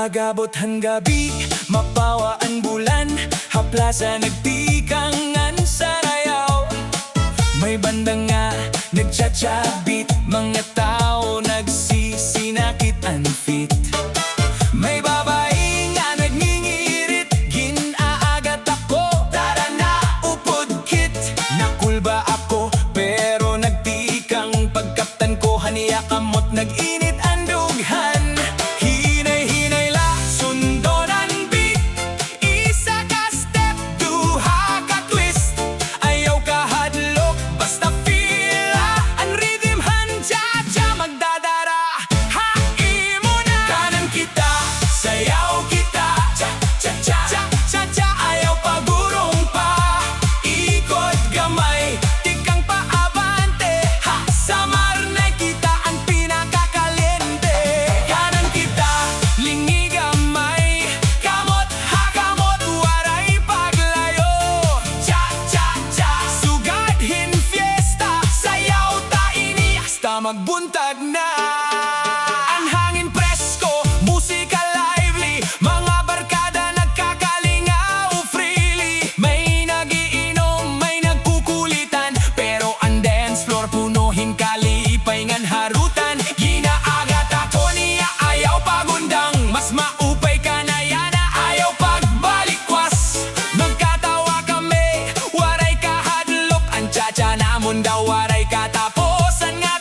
Agabot han gabi, mapawa ang bulan, hapla sa nagtikangan sa rayaw. May banda nga, nag-chacha beat, mga tao nagsisinakit and fit. May babae nga nagngingirit, ginaagat ako, tara na upod kit. Nakulba ako, pero nagtikang pagkaptan ko, haniya kamot nag-init ang dughan. Magbuntag na ang hangin presko, musika lively, mga barkada nagkakalingaw freely. May nagiinom, may nagkukulitan, pero ang dance floor punuhin kalipay ngan harutan. Ginaagat ako niya, ayaw pagundang, mas maupay ka na yana, ayaw pagbalikwas. Nagkatawa kami, waray kahadlok, ang chacha namon daw waray kataposan nga.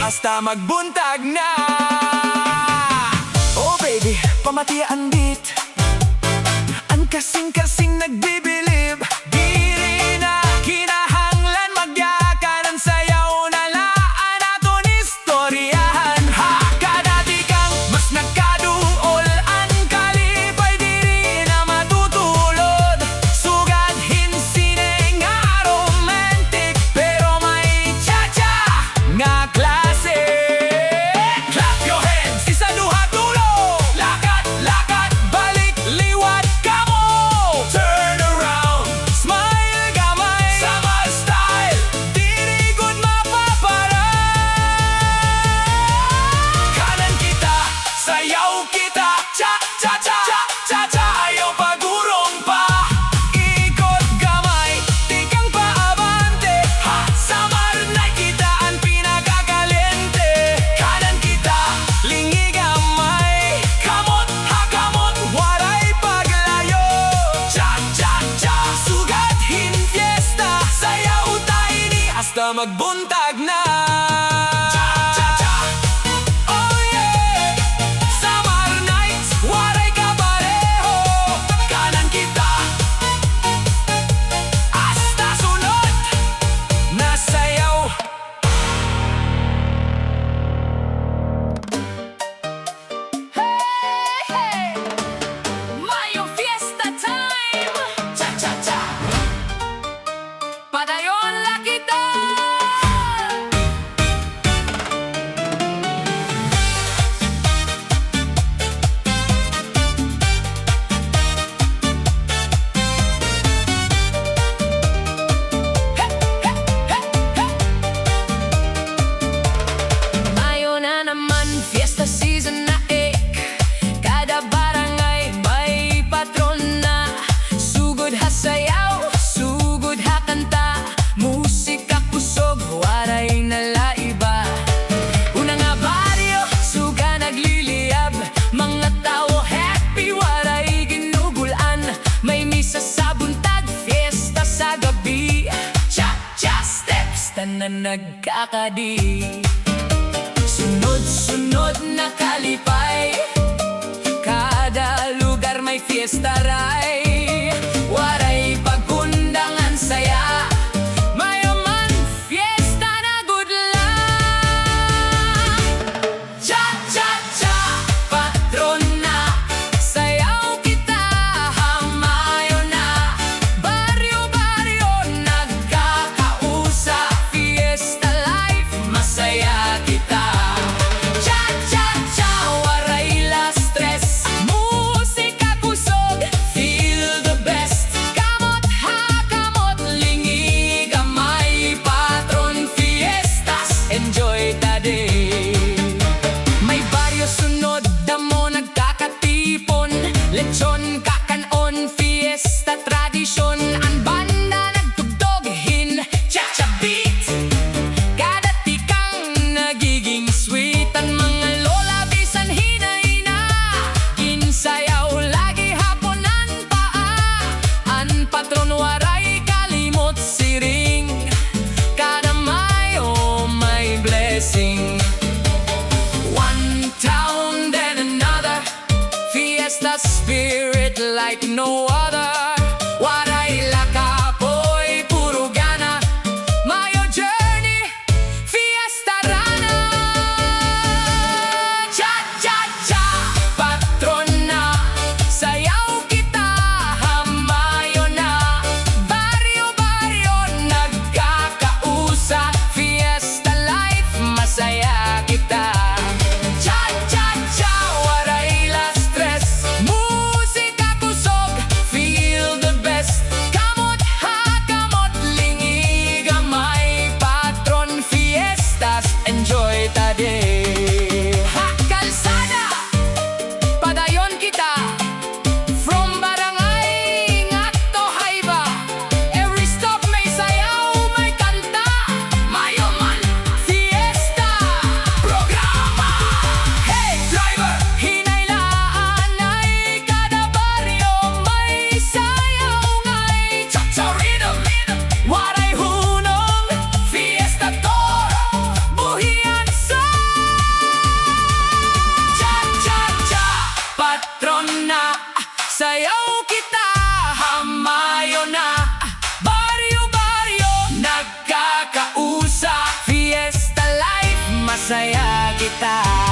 Basta magbuntag na. Oh baby, pamati ang beat, ang kasing-kasing nagbibilib. Diri na kinahanglan magyakanan, sayaw na laan aton istoryahan. Ha, kadati kang mas nagkaduol, ang kalipay diri na matutulod. Sugadhin sine nga romantic, pero may chacha nga klase. Basta magbuntag na. Cha-cha-cha. Oh yeah. Summer nights, waray ka pareho. Kanan kita, hasta sunod na sayaw. Hey, hey, Mayo fiesta time. Cha-cha-cha. Padayon la kita. Na nagkakadi, sunod-sunod na kalipay, kada lugar may fiesta ray. Waray like no other. Waray lakapoy, puro gana, Mayo journey, fiesta rana. Cha-cha-cha, patron na, sayaw kita, hamayo na. Baryo-baryo, nagkakausa, fiesta life, masaya kita. Cha-cha-cha, waray la stress, musika kusog, feel the best. Kamot ha, kamot lingi gamay, patron fiestas, enjoy ta day. Ha, kalsada, padayon kita, from barangay ngadto hayba. Every stop may sayaw, may kanta, Mayo man, fiesta, programa. Hey driver, hinaylaan ay kada baryo may sayaw ngay. Chacha rhythm, waray hunong, fiesta tour, buhian sa. Cha-cha-cha, patron na, sayaw kita, hamayo na. Baryo-baryo, nagkakausa, fiesta life, masaya kita.